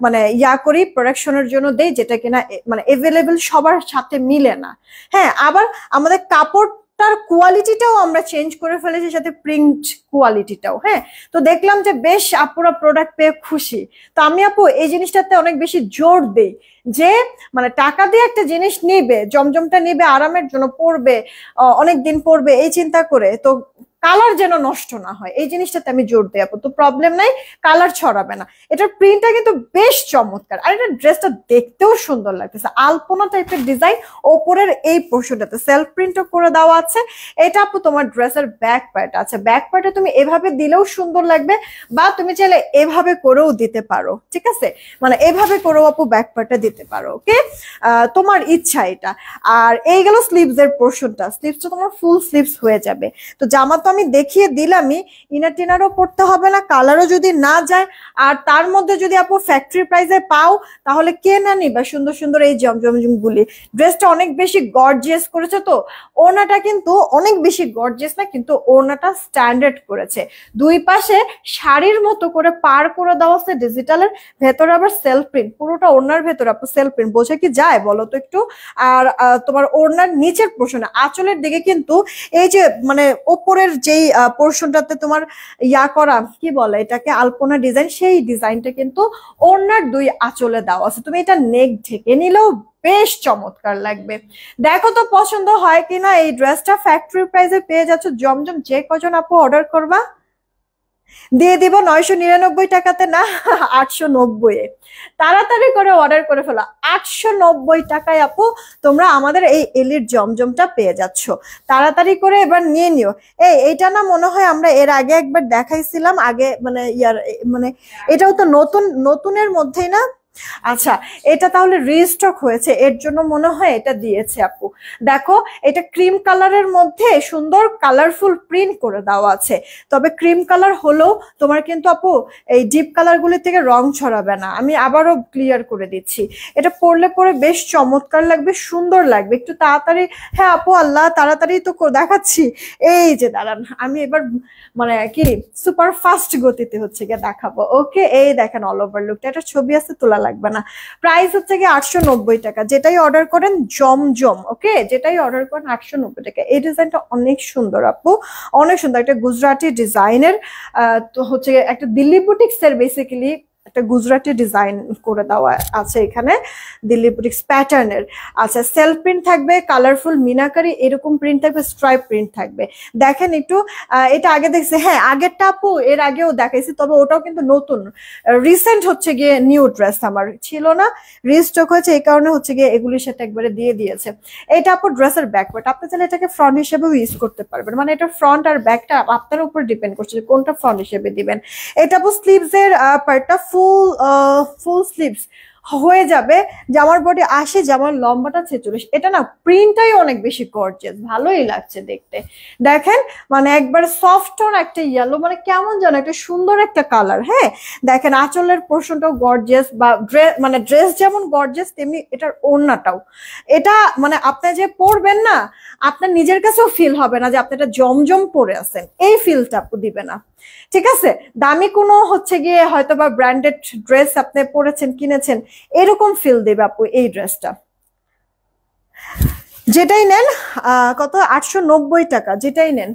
মানে করি, প্রোডাকশনের জন্য দেই, যেটা কিনা মানে এভেলেবেল সবার সাথে মিলে না। হ্যাঁ, আবার আমাদের কাপড়টার কোয়ালিটিটাও আমরা চেঞ্জ করে ফেলেছি, সাথে প্রিন্ট কোয়ালিটিটাও। হ্যাঁ, তো দেখলাম যে বেশ আপুরা প্রোডাক্ট পেয়ে খুশি। তো আমি আপু এই জিনিসটাতে অনেক বেশি জোর দেই যে মানে টাকা দিয়ে একটা জিনিস নিবে, জমজমটা নিবে আরামের জন্য, পরবে অনেক দিন পরবে এই চিন্তা করে, তো কালার যেন নষ্ট না হয়, এই জিনিসটাতে আমি জোর দেই আপু। তো প্রবলেম নাই, কালার ছড়াবে না। এটার প্রিন্টটা কিন্তু বেশ চমৎকার, আর এটা ড্রেসটা দেখতেও সুন্দর লাগতেছে। আলপনা টাইপের ডিজাইন, ওপরের এই পোর্শনটাতে সেলফ প্রিন্টও করে দেওয়া আছে। এটা আপু তোমার ড্রেসের ব্যাক পার্ট আছে, ব্যাক পার্টে তুমি এভাবে দিলেও সুন্দর লাগবে, বা তুমি চাইলে এভাবে করেও দিতে পারো, ঠিক আছে? মানে এভাবে করেও আপু ব্যাক পার্টে দিতে পারো, ওকে? তোমার ইচ্ছা এটা। আর এই গেল স্লিভস এর পোর্শনটা, স্লিভসটা তোমার ফুল স্লিভস হয়ে যাবে। তো জামা তো আমি দেখিয়ে দিলামই, ইনার টিনারও পড়তে হবে না, কালারও যদি না যায়। আর তার মধ্যে যদি আপু ফ্যাক্টরি প্রাইসে পাও, তাহলে কে না নিবা সুন্দর সুন্দর এই জমজম গুলি। ড্রেসটা অনেক বেশি গর্জিয়াস করেছে, তো ওড়নাটা কিন্তু অনেক বেশি গর্জিয়াস না, কিন্তু ওড়নাটা স্ট্যান্ডার্ড করেছে। দুই পাশে শাড়ির মতো করে পার করে দেওয়া আছে ডিজিটালের, ভেতরে আবার সেলফ প্রিন্ট, পুরোটা ওড়নার ভেতরে আপু সেলফ প্রিন্ট। বোঝা কি যায় বলো তো একটু? আর তোমার ওড়নার নিচের পোর্শনে আঁচলের দিকে কিন্তু এই যে মানে ওপরের যেই পোর্শনটাতে তোমার ইয়া করা, কি বলে এটাকে, আলপনা ডিজাইন, সেই ডিজাইনটা কিন্তু ওড়নার দুই আঁচলে দেওয়া আছে। তুমি এটা নেক ঢেকে নিলেও বেশ চমৎকার লাগবে। দেখো তো পছন্দ হয় কিনা। এই ড্রেসটা ফ্যাক্টরি প্রাইসে পেয়ে যাচ্ছ জমজম। যে কজন আপু অর্ডার করবা দিয়ে দিব 999 টাকাতে, না 890-এ। তাড়াতাড়ি করে অর্ডার করে ফেলো, 890 টাকায় আপু তোমরা আমাদের এই এলিট জমজমটা পেয়ে যাচ্ছ। তাড়াতাড়ি করে এবার নিয়ে নিও। এইটা না মনে হয় আমরা এর আগে একবার দেখাইছিলাম, আগে মানে মানে এটাও তো নতুনের মধ্যেই না? আচ্ছা, এটা তাহলে রিস্টক হয়েছে, এর জন্য মনে হয় এটা দিয়েছে আপু। দেখো, এটা ক্রিম কালারের মধ্যে সুন্দর কালারফুল প্রিন্ট করে দেওয়া আছে। তবে ক্রিম কালার হলেও তোমার কিন্তু আপু এই ডিপ কালার গুলি থেকে রং ছড়াবে না, আমি আবারও ক্লিয়ার করে দিচ্ছি। এটা পরলে পরে বেশ চমৎকার লাগবে, সুন্দর লাগবে। একটু তাড়াতাড়ি, হ্যাঁ আপু আল্লাহ তাড়াতাড়ি তো দেখাচ্ছি। এই যে দাঁড়ান, আমি এবার মানে কি সুপার ফাস্ট গতিতে হচ্ছে গিয়ে দেখাবো, ওকে? এই দেখেন অল ওভার লুকটা, এটা ছবি আছে, তোলা লাগবে না। প্রাইস হচ্ছে গিয়ে 890 টাকা। যেটাই অর্ডার করেন জমজম, ওকে? যেটাই অর্ডার করেন 890 টাকা। এই ডিজাইনটা অনেক সুন্দর আপু, অনেক সুন্দর। একটা গুজরাটি ডিজাইনের তো হচ্ছে একটা দিল্লি বুটিক্স এর বেসিক্যালি একটা গুজরাটি ডিজাইন করে দেওয়া আছে এখানে, দিল্লি বুটিক্স প্যাটার্নের। আচ্ছা, সেলফ প্রিন্ট থাকবে, কালারফুল মিনাকারি এরকম প্রিন্ট থাকবে, স্ট্রাইপ প্রিন্ট থাকবে। দেখেন একটু, এটা আগে দেখছি, হ্যাঁ আগেরটা আপু এর আগেও দেখাইছি, তবে ওটাও কিন্তু নতুন, রিসেন্ট হচ্ছে গিয়ে নিউ ড্রেস আমার ছিল না, রিস্টক হয়েছে, এই কারণে হচ্ছে গিয়ে এগুলির সাথে একবারে দিয়ে দিয়েছে। এটা আপু ড্রেসের ব্যাকওয়ার্ড, আপনি চাইলে এটাকে ফ্রন্ট হিসেবেও ইউজ করতে পারবেন। মানে এটা ফ্রন্ট আর ব্যাকটা আপনার উপর ডিপেন্ড করছে যে কোনটা ফ্রন্ট হিসেবে দিবেন। এটা আপু স্লিভস এর পার্টটা ফুল স্লিভস হয়ে যাবে। জামার বডি 80, জামার লম্বাটা 46। এটা না প্রিন্টটাই অনেক বেশি গর্জিয়াস, ভালোই লাগছে দেখতে। দেখেন মানে একবার সফট টোন একটা ইয়েলো, মানে কেমন যেন একটা সুন্দর একটা কালার। হ্যাঁ দেখেন, আঁচলের পোর্শনটাও গর্জিয়াস, বা মানে ড্রেস যেমন গর্জিয়াস তেমনি এটার ওড়নাটাও। এটা মানে আপনি যে পরবেন না, আপনার নিজের কাছেও ফিল হবে না যে আপনি এটা জমজম পরে আছেন, এই ফিলটা আপু দিবে না, ঠিক আছে? দামি কোনো হচ্ছে গিয়ে হয়তো বা ব্র্যান্ডেড ড্রেস আপনি পরেছেন, কিনেছেন, এরকম ফিল দেবে আপু এই ড্রেসটা। যেটাই নেন, কত, 890 টাকা, যেটাই নেন।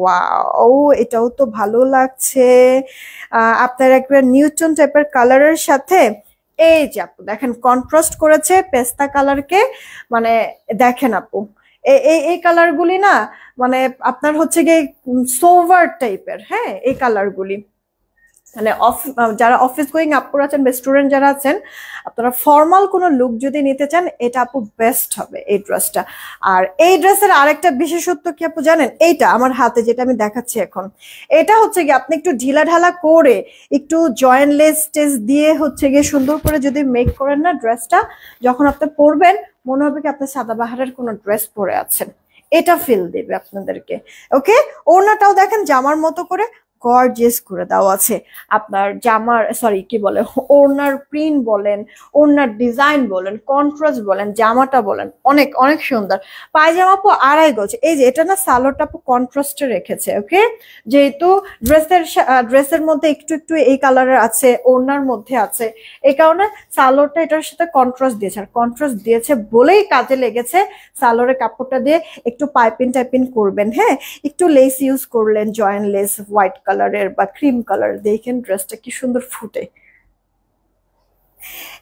ওয়াও, এটাও তো ভালো লাগছে। আপনার একবার নিউটন টাইপের কালারের সাথে এই যে আপু দেখেন কন্ট্রাস্ট করেছে পেস্তা কালারকে। মানে দেখেন আপু, এই কালার গুলি না, মানে আপনার হচ্ছে গিয়ে সোভার টাইপের, হ্যাঁ এই কালার গুলি, মানে যারা অফিস গোয়িং আপুরা আছেন বা স্টুডেন্ট যারা আছেন, আপনারা ফর্মাল কোনো লুক যদি নিতে চান, এটা আপু বেস্ট হবে এই ড্রেসটা। আর এই ড্রেসের আরেকটা বিশেষত্ব কি আপু জানেন? এইটা আমার হাতে যেটা আমি দেখাচ্ছি এখন, এটা হচ্ছে গিয়ে আপনি একটু ঢিলা ঢালা করে, একটু জয়েন্ট লেস টেস দিয়ে হচ্ছে গিয়ে সুন্দর করে যদি মেক করেন না ড্রেসটা, যখন আপনি পরবেন মনে হবে কি আপনি সাদাবাহারের কোনো ড্রেস পরে আছেন, এটা ফিল দেবে আপনাদেরকে, ওকে? ওড়নাটাও দেখেন জামার মতো করে গর্জিয়াস করে দেওয়া আছে। আপনার জামার সরি কি বলে, ওড়নার প্রিন্ট বলেন, ওড়নার ডিজাইন বলেন, কন্ট্রাস্ট বলেন, জামাটা বলেন, অনেক অনেক সুন্দর। পায়জামা আপু 2.5 গজ। এই যে এটা না সালোয়ারটা আপু কন্ট্রাস্টে রেখেছে, ওকে? যেহেতু ড্রেসের মধ্যে একটু একটু এই কালারের আছে, ওড়নার মধ্যে আছে, এই কারণে সালোয়ারটা এটার সাথে কন্ট্রাস্ট দিয়েছে। আর কন্ট্রাস্ট দিয়েছে বলেই কাজে লেগেছে। সালোয়ারের কাপড়টা দিয়ে একটু পাইপিং টাইপিং করবেন, হ্যাঁ একটু লেস ইউজ করলেন, জয়েন্ট লেস হোয়াইট কালারের বা ক্রিম কালার, দেখেন ড্রেসটা কি সুন্দর ফুটে।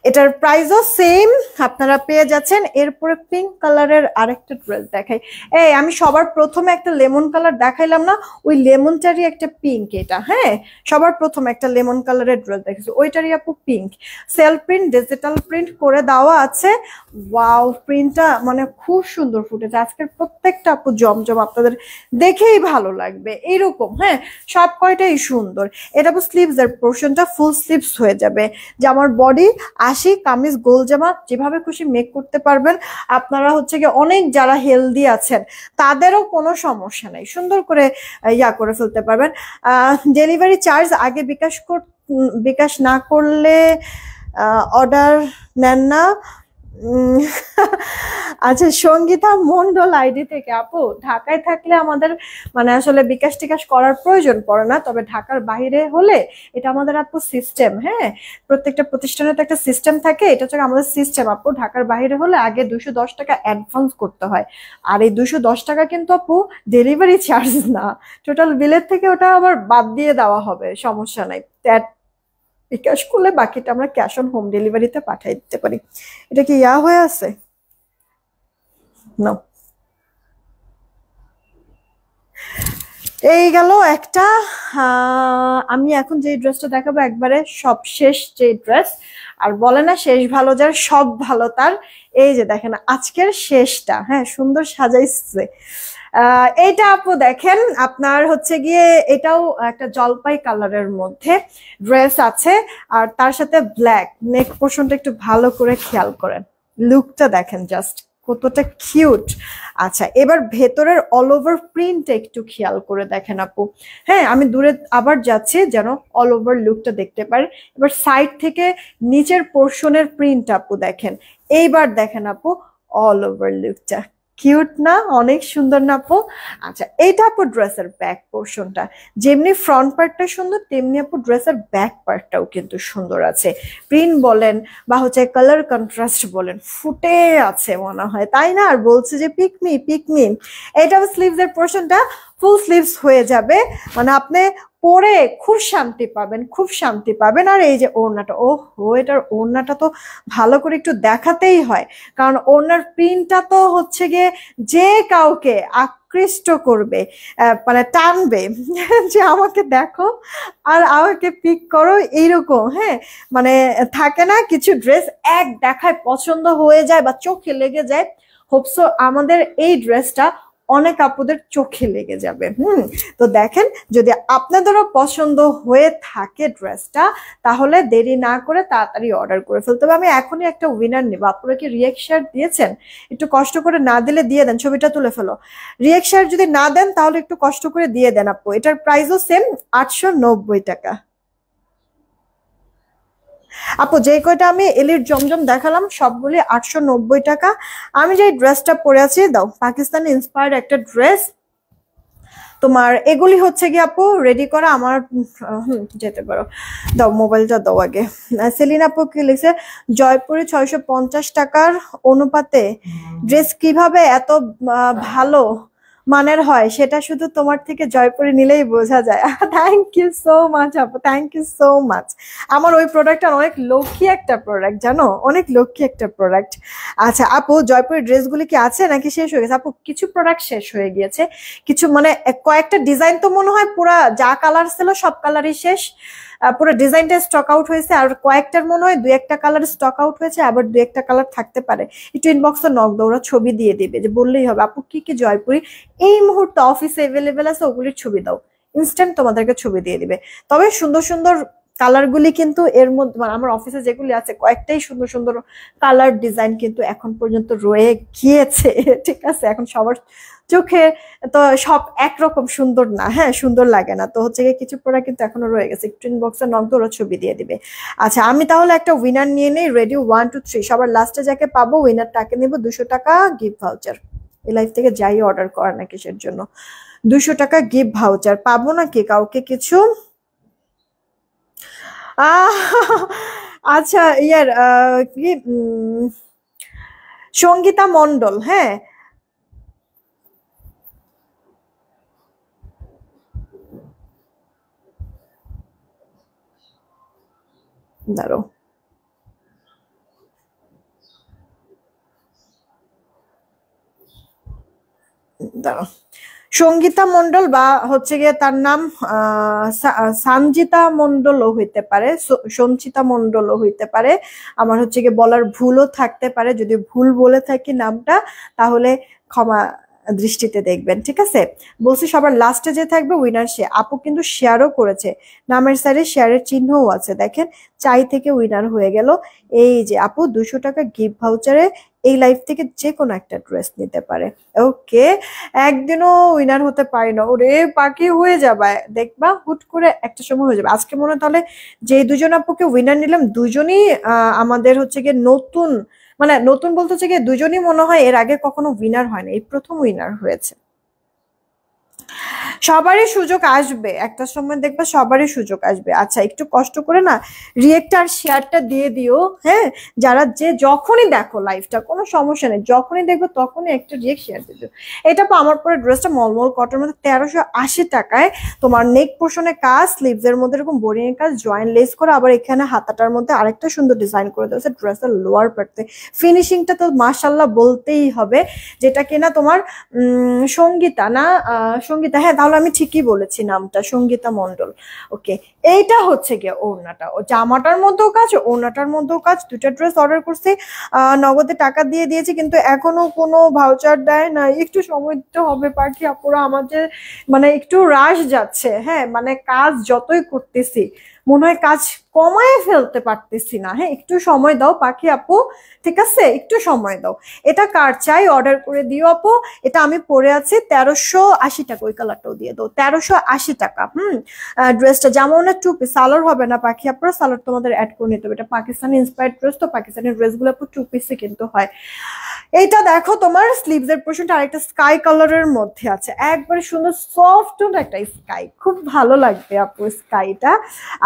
এটার প্রাইসও সেম, আপনারা পেয়ে যাচ্ছেন। এরপরে পিঙ্ক কালারের আরেকটা ড্রেস দেখাই। এই আমি সবার প্রথমে একটা লেমন কালার দেখাইলাম না, ওই লেমনটারই একটা পিঙ্ক এটা। হ্যাঁ, সবার প্রথমে একটা লেমন কালারের ড্রেস দেখেছি, ওইটারই আপু pink. Self print, digital print করে দেওয়া আছে। ওয়াও, প্রিন্টটা মানে খুব সুন্দর ফুটেছে। আজকের প্রত্যেকটা আপু জমজম, আপনাদের দেখেই ভালো লাগবে এইরকম। হ্যাঁ, সব কয়টাই সুন্দর। এটা আপু স্লিভস এর পোর্শনটা ফুল স্লিভস হয়ে যাবে। জামার বডি আশি, কামিজ গোল জামা যেভাবে খুশি মেক করতে পারবেন। আপনারা হচ্ছে কি অনেক যারা হেলদি আছেন তাদেরও কোনো সমস্যা নেই, সুন্দর করে ইয়া করে ফেলতে পারবেন। ডেলিভারি চার্জ আগে বিকাশ না করলে অর্ডার নেন না। উম, আচ্ছা, সঙ্গীতা মন্ডল আইডি থেকে। আপু ঢাকায় থাকলে আমাদের মানে আসলে বিকাশ টিকাশ করার প্রয়োজন পড়ে না, তবে ঢাকার বাইরে হলে এটা আমাদের আপু সিস্টেম। হ্যাঁ, প্রত্যেকটা প্রতিষ্ঠানে তো একটা সিস্টেম থাকে, এটা হচ্ছে আমাদের সিস্টেম আপু। ঢাকার বাইরে হলে আগে 210 টাকা অ্যাডভান্স করতে হয়। আর এই 210 টাকা কিন্তু আপু ডেলিভারি চার্জ না, টোটাল বিলের থেকে ওটা আবার বাদ দিয়ে দেওয়া হবে, সমস্যা নাই। বিকাশ করলে বাকিটা আমরা ক্যাশ অন হোম ডেলিভারিতে পাঠিয়ে দিতে পারি। এটা কি ইয়া হয়ে আছে? না, এই গেল একটা। আমি এখন যে ড্রেসটা দেখাবো একবারে সব শেষ যে ড্রেস। আর বলে না শেষ ভালো যার, সব ভালো তার। এই যে দেখেন আজকের শেষটা, হ্যাঁ সুন্দর সাজাইছে। এইটা আপু দেখেন, আপনার হচ্ছে গিয়ে এটাও একটা জলপাই কালারের মধ্যে ড্রেস আছে। আর তার সাথে ব্ল্যাক নেক পোর্শনটা একটু ভালো করে খেয়াল করেন, লুকটা দেখেন জাস্ট কতটা কিউট। আচ্ছা, এবার ভেতরের অল ওভার প্রিন্টটা একটু খেয়াল করে দেখেন আপু। হ্যাঁ, আমি দূরে আবার যাচ্ছি যেন অল ওভার লুকটা দেখতে পারেন। এবার সাইড থেকে নিচের পোর্শনের প্রিন্ট আপু দেখেন। এইবার দেখেন আপু অল ওভার লুকটা, কিউট না? অনেক সুন্দর না আপু? আচ্ছা, এইটা আপু ড্রেসের ব্যাক পোর্শনটা। যেমনি ফ্রন্ট পার্টটা সুন্দর, তেমনি আপু ড্রেসের ব্যাক পার্টটাও কিন্তু সুন্দর আছে। প্রিন্ট বলেন বা হচ্ছে কালার কন্ট্রাস্ট বলেন, ফুটে আছে মনে হয়, তাই না? আর বলছে যে পিকমি পিকমি। এইটা স্লিভস এর পোর্শনটা ফুল স্লিভস হয়ে যাবে, মানে আপনি পরে খুব শান্তি পাবেন, খুব শান্তি পাবেন। আর এই যে ওড়নাটা, ও হো, এটার ওড়নাটা তো ভালো করে একটু দেখাতেই হয়, কারণ ওড়নার প্রিন্টটা তো হচ্ছে গিয়ে যে কাউকে আকৃষ্ট করবে, মানে টানবে যে আমাকে দেখো আর আমাকে পিক করো এইরকম। হ্যাঁ, মানে থাকে না কিছু ড্রেস এক দেখায় পছন্দ হয়ে যায় বা চোখে লেগে যায়। হোপসো আমাদের এই ড্রেসটা অনেক আপুদের চোখে লেগে যাবে। তো দেখেন, যদি আপনাদেরও পছন্দ হয়ে থাকে ড্রেসটা, তাহলে দেরি না করে তাড়াতাড়ি অর্ডার করে ফেলতে হবে। আমি এখনই একটা উইনার নেব। আপনারা কি রিয়েক্ট শেয়ার দিয়েছেন? একটু কষ্ট করে না দিলে দিয়ে দেন, ছবিটা তুলে ফেলো। রিয়েক্ট শেয়ার যদি না দেন তাহলে একটু কষ্ট করে দিয়ে দেন আপু। এটার প্রাইসও সেম, 890 টাকা। আপু যে কয়টা আমি এলির জমজম দেখালাম সবগুলি 890 টাকা। আমি যে ড্রেসটা পরে আছি, দাও, পাকিস্তানি ইন্সপায়ার্ড একটা ড্রেস। তোমার এগুলি হচ্ছে কি আপু রেডি করা আমার। যেতে পারো, দাও মোবাইলটা দাও আগে। সেলিনা আপু কি লিখছে, জয়পুরে 650 টাকার অনুপাতে ড্রেস কিভাবে এত ভালো মানের হয় সেটা শুধু তোমার থেকে জয়পুরে নিলেই বোঝা যায়। থ্যাংক ইউ সো মাচ আপু, থ্যাংক ইউ সো মাচ। আমার ওই প্রোডাক্টটা অনেক লক্ষ্মী একটা প্রোডাক্ট, জানো, অনেক লক্ষ্মী একটা প্রোডাক্ট। আচ্ছা আপু, জয়পুরের ড্রেসগুলি কি আছে নাকি শেষ হয়ে গেছে? আপু কিছু প্রোডাক্ট শেষ হয়ে গিয়েছে, কিছু মানে কয়েকটা ডিজাইন তো মনে হয় পুরা যা কালার ছিল সব কালারই শেষ। পুরো ডিজাইনটা স্টক আউট হয়েছে, আর কয়েকটার মনে হয় দুই একটা কালার স্টক আউট হয়েছে, আবার দুই একটা কালার থাকতে পারে। একটু ইনবক্সে নক দাও, ওরা ছবি দিয়ে দিবে, যে বললেই হবে আপু কি কি জয়পুরি এই মুহূর্তে অফিসে অ্যাভেলেবেল আছে ওগুলির ছবি দাও, ইনস্ট্যান্ট তোমাদেরকে ছবি দিয়ে দিবে। তবে সুন্দর সুন্দর কালার গুলি কিন্তু এর মধ্যে, মানে আমার অফিসে যেগুলি আছে কয়েকটাই সুন্দর সুন্দর কালার ডিজাইন কিন্তু এখন পর্যন্ত রয়ে গিয়েছে। ঠিক আছে, এখন সবার চোখে তো সব একরকম সুন্দর না, হ্যাঁ সুন্দর লাগে না, তো হচ্ছে কিছু প্রোডাক্ট কিন্তু এখনো রয়ে গেছে। একটু ইনবক্সে নক দিয়ে ওরা ছবি দিয়ে দিবে। আচ্ছা, আমি তাহলে একটা উইনার নিয়ে নেই, রেডি 1 2 3। সবার লাস্টে যাকে পাবো উইনার তাকে নেবো 200 টাকা গিফট ভাউচার। এই লাইফ থেকে যাই অর্ডার করা না কিসের জন্য, 200 টাকা গিফট ভাউচার পাবো নাকি কাউকে কিছু? আহ আচ্ছা, ইয়ার কি সঙ্গীতা মন্ডল, হ্যাঁ দাঁড়ো, দাঁড়াও, সঙ্গীতা মণ্ডল বা হচ্ছে গিয়ে তার নাম সানজিতা মণ্ডলও হইতে পারে, সঞ্চিতা মণ্ডলও হইতে পারে। আমার হচ্ছে গিয়ে বলার ভুলও থাকতে পারে, যদি ভুল বলে থাকি নামটা তাহলে ক্ষমা দৃষ্টিতে দেখবেন, ঠিক আছে। বলছি সবার লাস্টে যে থাকবে উইনার সে। আপু কিন্তু শেয়ারও করেছে, নামের সাইডে শেয়ারের চিহ্নও আছে, দেখেন চাই থেকে উইনার হয়ে গেল। এই যে আপু 200 টাকা গিফট ভাউচারে এই লাইফ থেকে যে কোনো একটা ড্রেস নিতে পারে। ওকে, একদিনও উইনার হতে পারি না, ওরে পাখি হয়ে যাবে দেখবা, হুট করে একটা সময় হয়ে যাবে। আজকে মনে হয় তাহলে যে দুজন আপুকে উইনার নিলাম দুজনই আমাদের হচ্ছে গিয়ে নতুন, মানে নতুন বলতে হচ্ছে গিয়ে দুজনই মনে হয় এর আগে কখনো উইনার হয় না, এই প্রথম উইনার হয়েছে। সবারই সুযোগ আসবে, একটা সময় দেখবে সবারই সুযোগ আসবে। আচ্ছা একটু কষ্ট করে না রিয়েক্ট আর শেয়ারটা দিয়ে দিও, হ্যাঁ, যারা যে যখনই দেখো লাইভটা কোনো সমস্যা নেই, যখনই দেখবে তখনই একটা রিয়েক্ট শেয়ার দিয়ে দিও। এটা পা আমার পরে ড্রেসটা মলমল কটনের মধ্যে 1380 টাকায়, তোমার নেক পোর্শনে কাজ, স্লিভস এর মধ্যে এরকম বোরিং এর কাজ, জয়েন্ট লেস করে, আবার এখানে হাতাটার মধ্যে আরেকটা সুন্দর ডিজাইন করে দেওয়া ড্রেসের লোয়ার পার্টে। ফিনিশিংটা তো মাশাআল্লাহ বলতেই হবে, যেটা কিনা তোমার সঙ্গীতা না, সঙ্গীতা, হ্যাঁ তাহলে আমি ঠিকই বলেছি নামটা, সঙ্গীতা মণ্ডল। ওকে, এইটা হচ্ছে গিয়ে ওড়নাটা, ও জামাটার মধ্যেও কাজ ওড়নাটার মধ্যেও কাজ, দুটা ড্রেস অর্ডার করছি, নগদে টাকা দিয়ে দিয়েছি, কিন্তু এখনো কোনো ভাউচার দেয় না। একটু সময় দিতে হবে পাখি আপুরা, আমাদের মানে একটু রাশ যাচ্ছে, হ্যাঁ মানে কাজ যতই করতেছি মনে হয় কাজ কমায় ফেলতে পারতেছি না। হ্যাঁ একটু সময় দাও পাখি আপু, ঠিক আছে একটু সময় দাও। এটা কার চাই অর্ডার করে দিও আপু। এটা আমি পরে আছি 1380 টাকা, ওই কালারটাও দিয়ে দাও 1380 টাকা। ড্রেসটা যেমন টু পিস, সালোয়ার হবে না পাখি আপুরা, সালোয়ার তোমাদের অ্যাড করে নিতে হবে। এটা পাকিস্তানি ইন্সপায়ার্ড ড্রেস, তো পাকিস্তানি ড্রেসগুলো আপু টু পিসে কিন্তু হয়। এইটা দেখো তোমার স্লিভস এর পোর্শনটা আরেকটা স্কাই কালারের মধ্যে আছে, একবারে সুন্দর সফট একটা স্কাই, খুব ভালো লাগবে আপু স্কাইটা।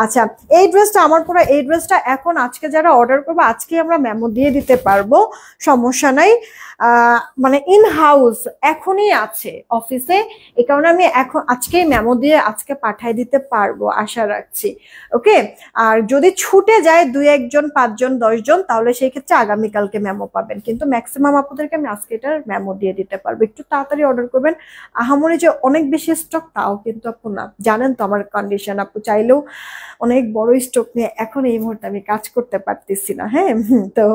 আচ্ছা এই ড্রেসটা আমার পুরো, এই ড্রেসটা এখন আজকে যারা অর্ডার করবো আজকে আমরা মেমো দিয়ে দিতে পারবো, সমস্যা নাই। মানে ইন হাউস এখনই আছে অফিসে, এই কারণে আমি এখন আজকেই মেমো দিয়ে আজকে পাঠাই দিতে পারবো, আশা রাখছি। ওকে, আর যদি ছুটে যায় 2-1 জন 5 জন 10 জন তাহলে সেই ক্ষেত্রে আগামীকালকে মেমো পাবেন, কিন্তু ম্যাক্সিমাম আপুদেরকে আমি আজকে এটার মেমো দিয়ে দিতে পারবো। একটু তাড়াতাড়ি অর্ডার করবেন, আহামরি যে অনেক বেশি স্টক তাও কিন্তু আপু না, জানেন তো আমার কন্ডিশন, আপু চাইলেও অনেক বড় স্টক নিয়ে এখন এই মুহূর্তে আমি কাজ করতে পারতেছি না। হ্যাঁ তো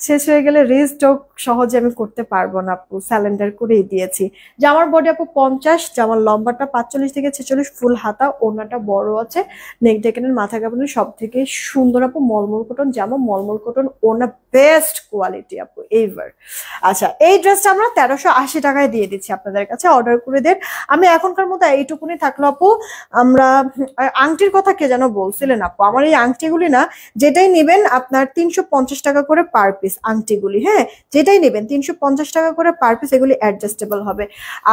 শেষ হয়ে গেলে রিস্টক সহজে আমি করতে পারবো না আপু, স্যালেন্ডার করেই দিয়েছি। জামার বডি আপু 50, জামার লম্বাটা 45 থেকে 46, ফুল হাতা, ওড়নাটা বড় আছে, নেক ডেকেনের মাথা কাপড়ের সব থেকে সুন্দর আপু মলমল কটন জামা, মলমল কটন ওড়না, বেস্ট কোয়ালিটি আপু এভার। আচ্ছা এই ড্রেসটা আমরা 1380 টাকায় দিয়ে দিচ্ছি আপনাদের কাছে, অর্ডার করে দেন। আমি এখনকার মতো এইটুকুনি থাকলো আপু। আমরা আংটির কথা কে যেন বলছিলেন আপু, আমার এই আংটিগুলি না যেটাই নেবেন আপনার 350 টাকা করে পার পিস, আংটিগুলি হ্যাঁ যেটাই নেবেন 350 টাকা করে পার পিস, এগুলি অ্যাডজাস্টেবল হবে।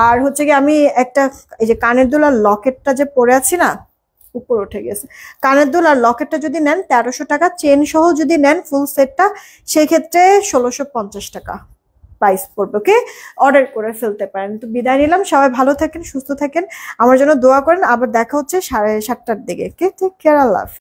আর হচ্ছে কি আমি একটা এই যে কানের দুলার লকেটটা যে পরে আছি না, উপর উঠে গেছে, কানের দুল আর লকেটটা যদি নেন 1300 টাকা, চেন সহ যদি নেন ফুল সেটটা সেই ক্ষেত্রে 1650 টাকা প্রাইস পড়বে। ওকে, অর্ডার করে ফেলতে পারেন। তো বিদায় নিলাম, সবাই ভালো থাকেন সুস্থ থাকেন, আমার জন্য দোয়া করেন। আবার দেখা হচ্ছে 7:30টার দিকে। টেক কেয়ার, আল্লাহ হাফেজ।